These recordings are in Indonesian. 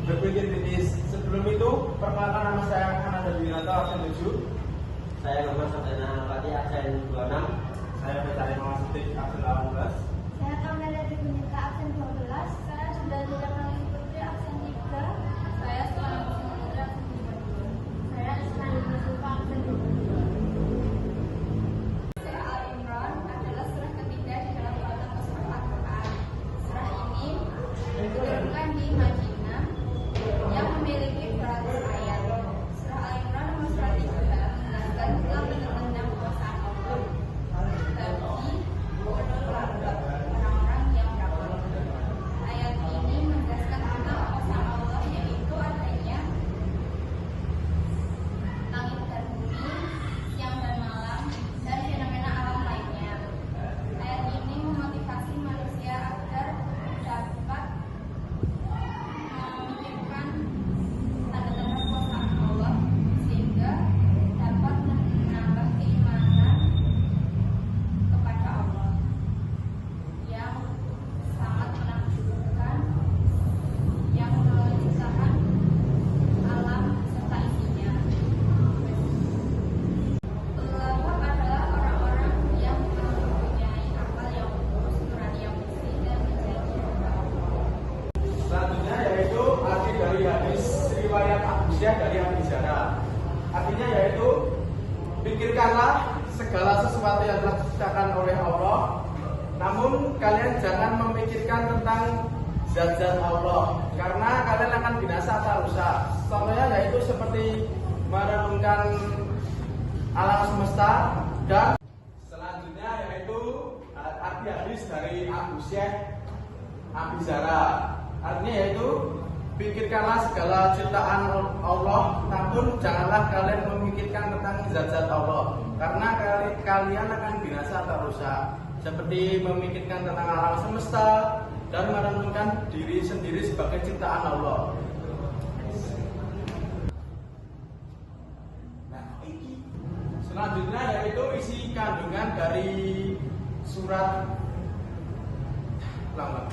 berpikir kritis. Sebelum itu, perkenalkan nama saya Ananda Dwinata, absen 7. Saya Muhammad Sabdana Alfati, absen 26. Saya Betari Mangasutik, absen 18. Saya Kamela Digunika, absen 12. Saya sudah tidak mengikuti absen 3. Saya sekolah Putri, absen 32. Saya Ismail Mustafa, absen 22. Surah Al-Imran adalah surah ketiga di dalam bacaan surah Al-Quran. Surah ini diturunkan di Madinah yang memiliki 200 ayat. Surah Al-Imran nomor 103 menjelaskan tentang benar-benar kekuasaan Allah bagi orang-orang yang beramal. Ayat ini menjelaskan tentang kekuasaan Allah, yaitu adanya langit dan bumi, siang dan malam, dan fenomena alam lainnya. Ayat ini memotivasi manusia agar dapat memikirkan tanda-tanda kekuasaan Allah sehingga dapat menambah keimanan kepada Allah yang sangat menakjubkan, yang menciptakan alam serta isinya. Pelawak adalah orang-orang yang mempunyai akal yang lurus, nurani yang bersih, dan menjadi hamba Allah. Selanjutnya yaitu arti dari hadis riwayat Abu Syah dari Abi Zara. Artinya yaitu, pikirkanlah segala sesuatu yang telah diciptakan oleh Allah, namun kalian jangan memikirkan tentang zat-zat Allah, karena kalian akan binasa atau rusak. Contohnya yaitu seperti merenungkan alam semesta. Dan selanjutnya yaitu arti hadis dari Abu Syah Abi Zara. Artinya yaitu, pikirkanlah segala ciptaan Allah, namun janganlah kalian memikirkan tentang zat-zat Allah, karena kalian akan binasa atau rusak. Seperti memikirkan tentang alam semesta dan merenungkan diri sendiri sebagai ciptaan Allah. Selanjutnya yaitu isi kandungan dari surat.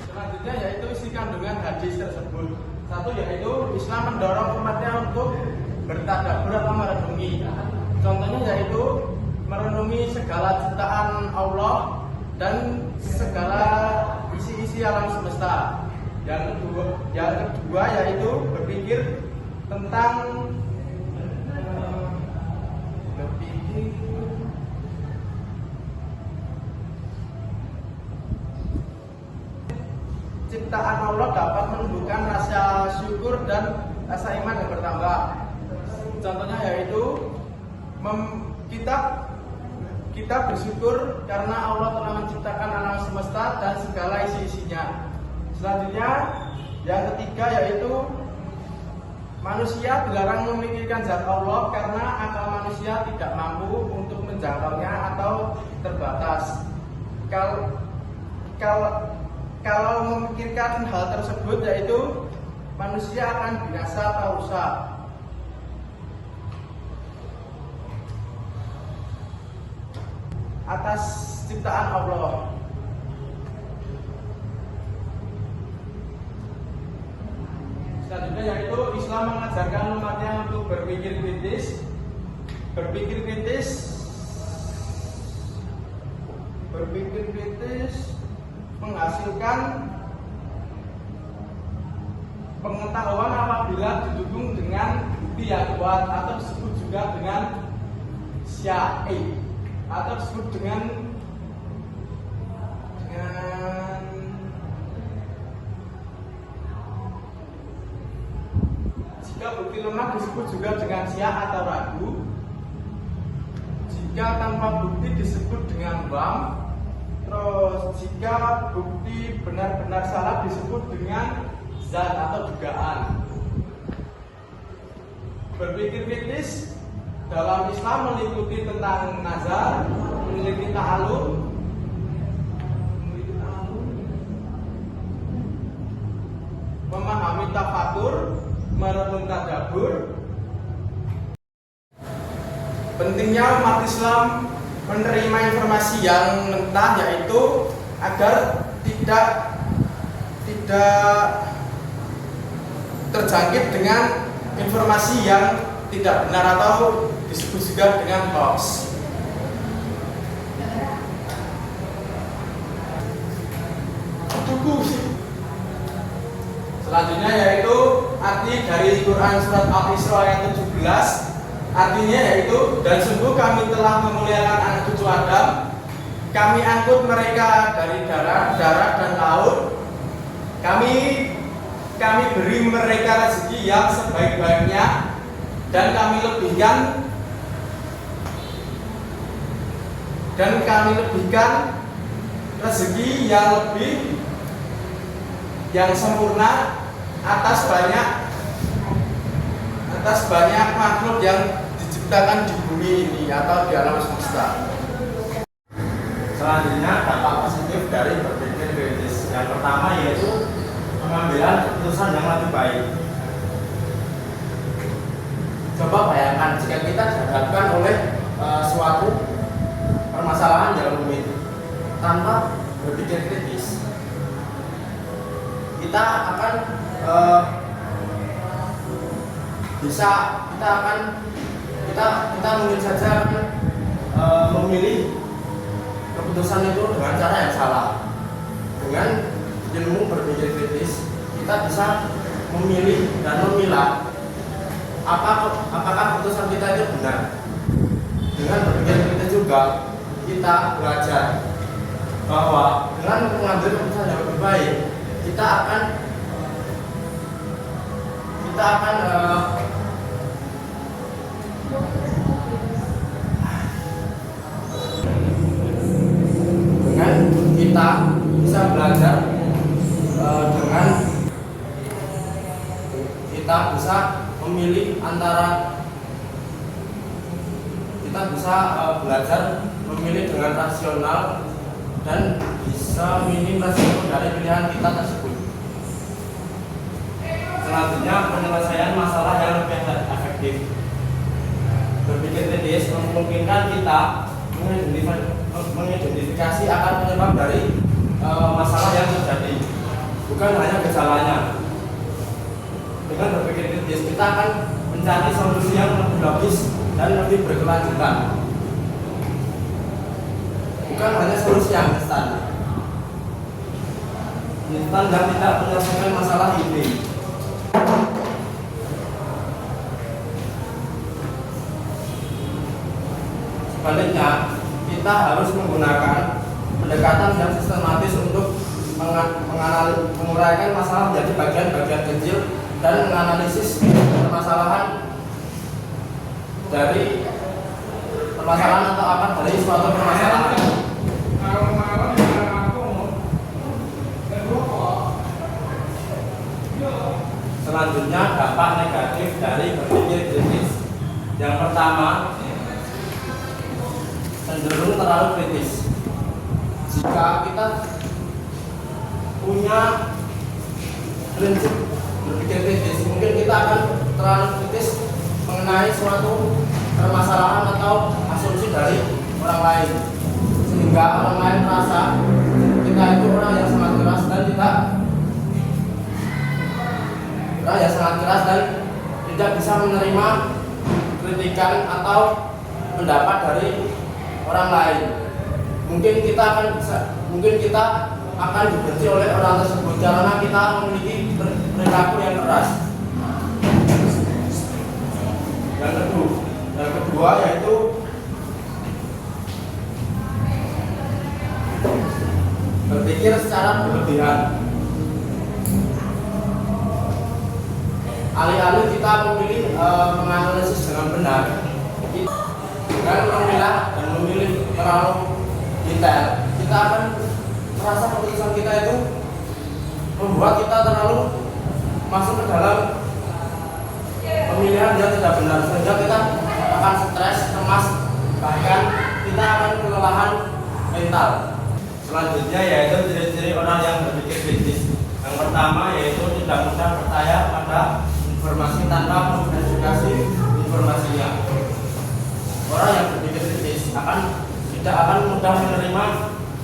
Selanjutnya yaitu isi kandungan hadis tersebut. Satu yaitu Islam mendorong umatnya untuk bertadabbur atau merenungi. Contohnya yaitu merenungi segala ciptaan Allah dan segala isi-isi alam semesta. Yang kedua yaitu berpikir tentang ciptaan Allah dapat menumbuhkan rasa syukur dan rasa iman yang bertambah. Contohnya yaitu kita bersyukur karena Allah telah menciptakan alam semesta dan segala isi-isinya. Selanjutnya yang ketiga yaitu manusia dilarang memikirkan zat Allah karena akal manusia tidak mampu untuk menjangkaunya atau terbatas. Kalau memikirkan hal tersebut yaitu manusia akan binasa atau rusak. Atas ciptaan Allah. Selanjutnya yaitu Islam mengajarkan umatnya untuk berpikir kritis. Berpikir kritis menghasilkan pengetahuan apabila didukung dengan bukti yang kuat, atau disebut juga dengan syai', atau disebut dengan jika bukti lemah disebut juga dengan syak atau ragu. Jika tanpa bukti disebut dengan wam. Terus jika bukti benar-benar salah disebut dengan zat atau dugaan. Berpikir kritis dalam Islam meliputi tentang nazar, memiliki ta'alum, memahami tafakur, merenung tadabbur. Pentingnya umat Islam menerima informasi yang mentah, yaitu agar tidak terjangkit dengan informasi yang tidak benar atau disebut juga dengan hoax. Selanjutnya yaitu arti dari Quran surat Al-Isra ayat 17. Artinya yaitu, dan sungguh kami telah memuliakan anak cucu Adam, kami angkut mereka dari darat dan laut, kami beri mereka rezeki yang sebaik-baiknya, dan kami lebihkan rezeki yang sempurna atas banyak makhluk yang diciptakan di bumi ini atau di alam semesta. Selanjutnya dampak positif dari berpikir kritis. Yang pertama yaitu pengambilan keputusan yang lebih baik. Coba bayangkan jika kita dihadapkan oleh suatu permasalahan yang rumit tanpa berpikir kritis, kita mungkin saja memilih keputusan itu dengan cara yang salah. Dengan ilmu berpikir kritis, kita bisa memilih dan memilah apakah keputusan kita itu benar. Dengan berpikir kritis juga kita belajar bahwa dengan mengambil keputusan yang lebih baik, kita akan kita bisa belajar dengan kita bisa memilih antara kita bisa belajar memilih dengan rasional dan bisa minim resiko dari pilihan kita tersebut. Selanjutnya penyelesaian masalah yang lebih efektif. Berpikir kritis memungkinkan kita mengidentifikasi akar penyebab dari masalah yang terjadi, bukan hanya gejalanya. Dengan berpikir kritis, kita akan mencari solusi yang lebih logis dan lebih berkelanjutan, bukan hanya solusi yang instan dan tidak menyelesaikan masalah ini. Sebaliknya, kita harus menggunakan pendekatan yang sistematis untuk menguraikan masalah menjadi bagian-bagian kecil dan menganalisis permasalahan atau akar dari suatu permasalahan. Selanjutnya, dampak negatif dari berpikir kritis. Yang pertama, cenderung terlalu kritis. Jika kita punya prinsip berpikir kritis, mungkin kita akan terlalu kritis mengenai suatu permasalahan atau asumsi dari orang lain, sehingga orang lain merasa kita itu orang yang sangat keras dan tidak bisa menerima kritikan atau pendapat dari orang lain. Mungkin kita akan dibenci oleh orang tersebut karena kita memiliki perilaku yang keras. Yang kedua yaitu berpikir secara berlebihan. Alih-alih kita memilih menganalisis dengan benar, dengan memilah dan memilih terlalu detail, kita akan merasa keputusan kita itu membuat kita terlalu masuk ke dalam pemilihan yang tidak benar, sehingga kita akan stres, cemas, bahkan kita akan kelelahan mental. Selanjutnya yaitu ciri-ciri orang yang berpikir kritis. Yang pertama yaitu tidak mudah percaya pada informasi tanpa memverifikasi informasinya. Orang yang berpikir kritis tidak akan mudah menerima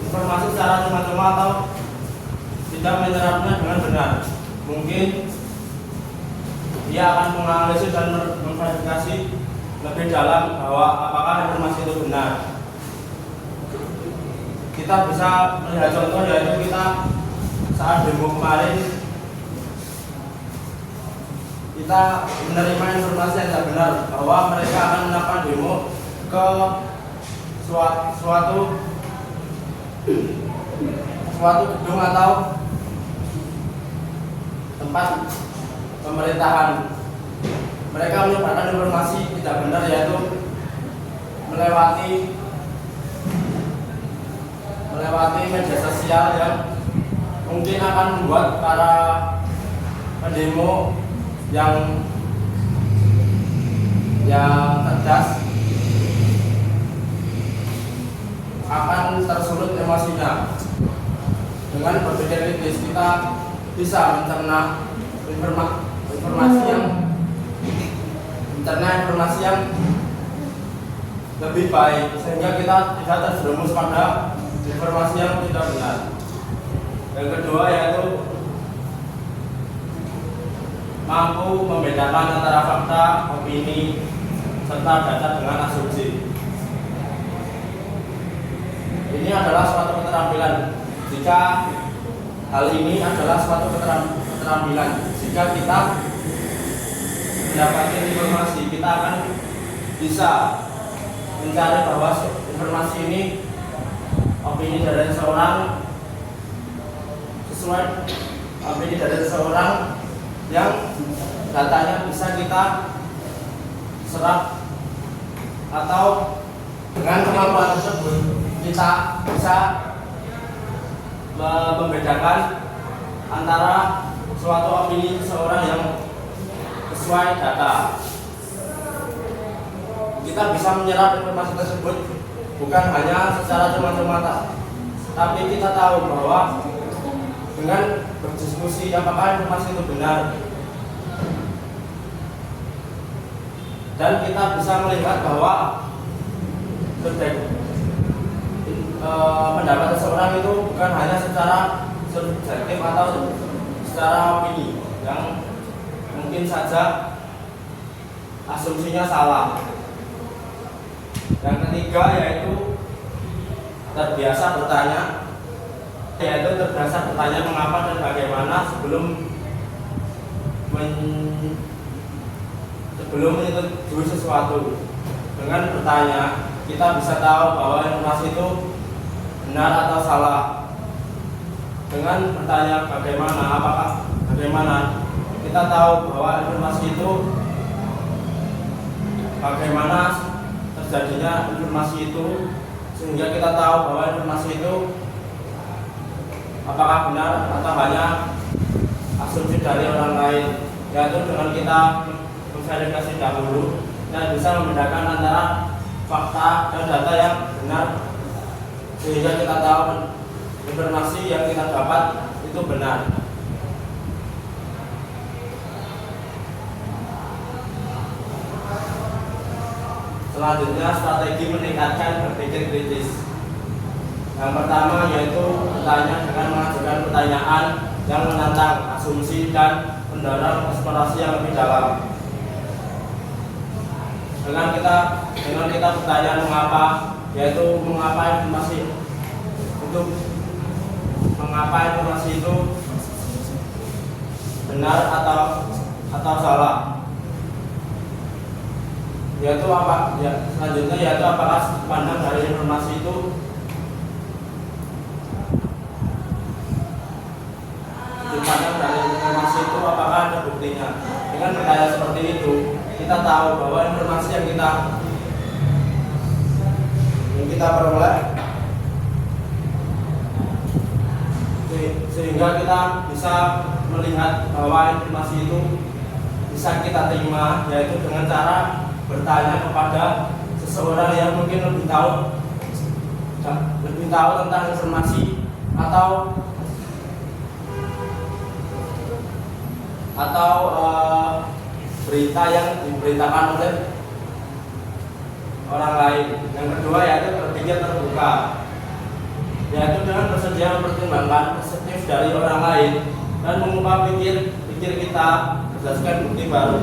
informasi secara cuma-cuma atau tidak menyerapnya dengan benar. Mungkin dia akan menganalisis dan memverifikasi lebih dalam bahwa apakah informasi itu benar. Kita bisa melihat contoh, yaitu kita saat demo kemarin kita menerima informasi yang tidak benar bahwa mereka akan melakukan demo ke suatu gedung atau tempat pemerintahan. Mereka menyebarkan informasi tidak benar, yaitu melewati media sosial yang mungkin akan membuat para pendemo yang cerdas akan tersulut emosinya. Dengan berpikir kritis, kita bisa mencerna informasi yang lebih baik, sehingga kita tidak terjerumus pada informasi yang tidak benar. Yang kedua yaitu mampu membedakan antara fakta, opini, serta data dengan asumsi. Ini adalah suatu keterampilan. Jika hal ini adalah suatu keterampilan, jika kita mendapatkan informasi, kita akan bisa mencari bahwa informasi ini opini dari seseorang sesuai opini dari seseorang yang datanya bisa kita serap, atau dengan kemampuan tersebut kita bisa membedakan antara suatu opini seseorang yang sesuai data. Kita bisa menyerap informasi tersebut bukan hanya secara cuma-cuma, tapi kita tahu bahwa dengan berdiskusi apakah informasi itu benar, dan kita bisa melihat bahwa pendapat seseorang itu bukan hanya secara subjektif atau secara opini yang mungkin saja asumsinya salah. Yang ketiga yaitu terbiasa bertanya, yaitu terbiasa bertanya mengapa dan bagaimana sebelum menyetujui sesuatu. Dengan bertanya, kita bisa tahu bahwa informasi itu benar atau salah. Dengan bertanya bagaimana, kita tahu bahwa informasi itu bagaimana terjadinya informasi itu, sehingga kita tahu bahwa informasi itu apakah benar atau hanya asumsi dari orang lain. Yaitu dengan kita memverifikasi dahulu dan bisa membedakan antara fakta dan data yang benar, sehingga kita tahu informasi yang kita dapat itu benar. Selanjutnya, strategi meningkatkan berpikir kritis. Yang pertama yaitu bertanya dengan mengajukan pertanyaan yang menantang asumsi dan mendorong eksplorasi yang lebih dalam. Dengan kita bertanya mengapa, yaitu mengapa informasi itu benar atau salah. Selanjutnya yaitu apakah sudut pandang dari informasi itu apakah ada buktinya. Dengan bertanya seperti itu, kita tahu bahwa informasi yang kita peroleh, sehingga kita bisa melihat bahwa informasi itu bisa kita terima, yaitu dengan cara bertanya kepada seseorang yang mungkin lebih tahu tentang informasi atau berita yang diberitakan oleh orang lain. Yang kedua yaitu berpikir terbuka, yaitu dengan bersedia mempertimbangkan perspektif dari orang lain dan mengubah berpikir kita berdasarkan bukti baru.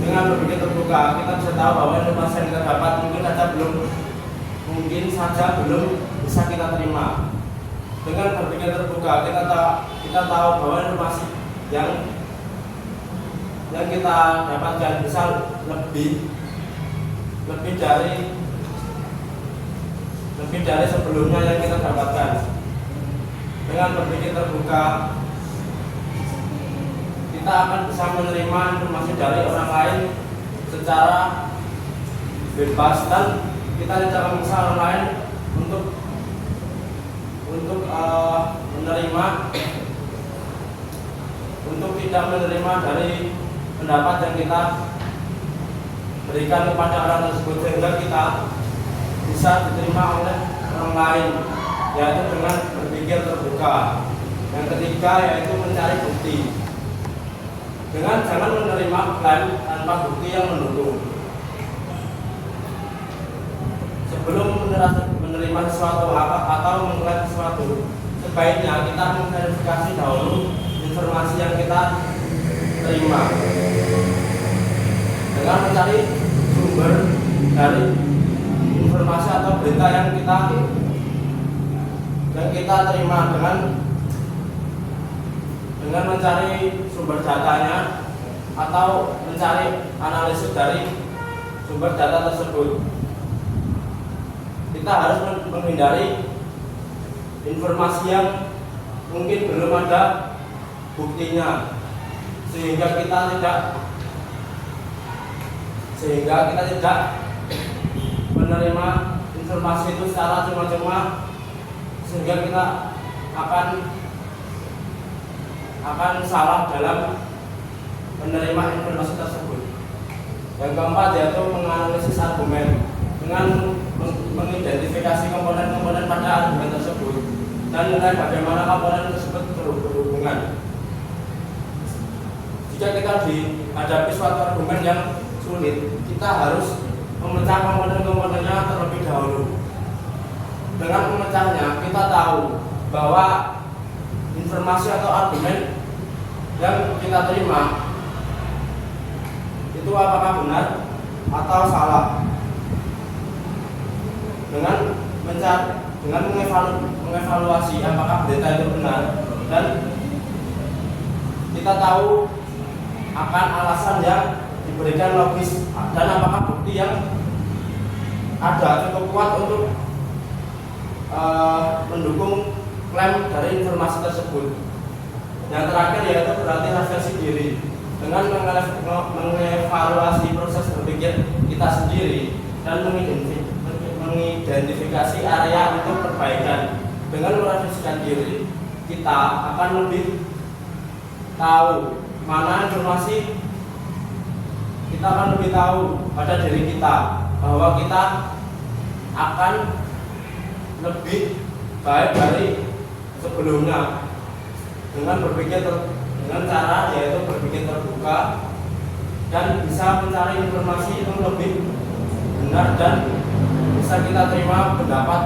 Dengan berpikir terbuka, kita bisa tahu bahwa informasi yang kita dapat mungkin saja belum bisa kita terima. Dengan berpikir terbuka, kita tahu bahwa informasi yang kita dapatkan bisa lebih dari sebelumnya yang kita dapatkan. Dengan berpikir terbuka, kita akan bisa menerima informasi dari orang lain secara bebas, dan kita tidak memaksa orang lain untuk tidak menerima dari pendapat yang kita berikan kepada orang tersebut, sehingga kita bisa diterima oleh orang lain, yaitu dengan berpikir terbuka. Yang ketiga yaitu mencari bukti. Dengan jangan menerima klaim tanpa bukti yang mendukung. Sebelum menerima sesuatu atau mengklaim sesuatu, sebaiknya kita memverifikasi dahulu informasi yang kita terima dengan mencari sumber dari informasi atau berita yang kita terima, dengan mencari sumber datanya atau mencari analisis dari sumber data tersebut. Kita harus menghindari informasi yang mungkin belum ada buktinya, sehingga kita tidak menerima informasi itu secara cuma-cuma, sehingga kita akan salah dalam menerima informasi tersebut. Yang keempat yaitu menganalisis argumen, dengan mengidentifikasi komponen-komponen pada argumen tersebut dan menilai bagaimana komponen tersebut berhubungan. Jika kita dihadapi suatu argumen yang sulit, kita harus memecah komponen-komponennya terlebih dahulu. Dengan memecahnya, kita tahu bahwa informasi atau argumen yang kita terima itu apakah benar atau salah. Dengan mengevaluasi apakah berita itu benar, dan kita tahu akan alasan yang diberikan logis, dan apakah bukti yang ada cukup kuat untuk mendukung klaim dari informasi tersebut. Yang terakhir yaitu berarti refleksi diri, dengan mengevaluasi proses berpikir kita sendiri dan mengidentifikasi area untuk perbaikan. Dengan merefleksikan diri, kita akan lebih tahu mana informasi, kita akan lebih tahu pada diri kita bahwa kita akan lebih baik dari sebelumnya dengan cara yaitu berpikir terbuka dan bisa mencari informasi yang lebih benar dan bisa kita terima pendapat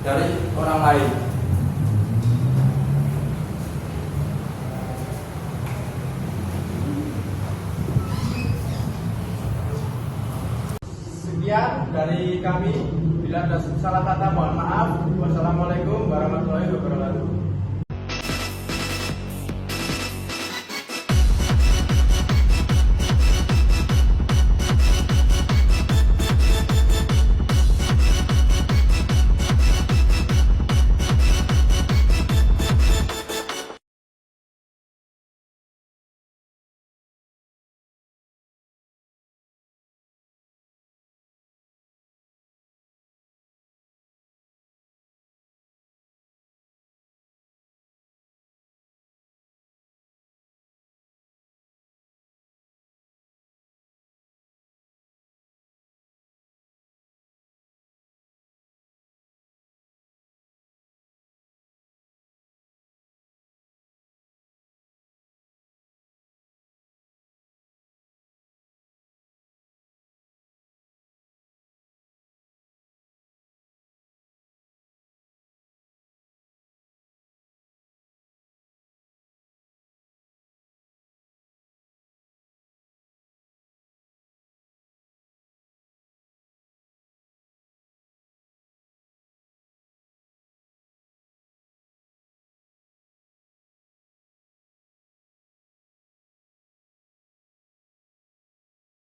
dari orang lain. Sekian dari kami. Bila ada salah kata mohon maaf. Wassalamualaikum warahmatullahi wabarakatuh.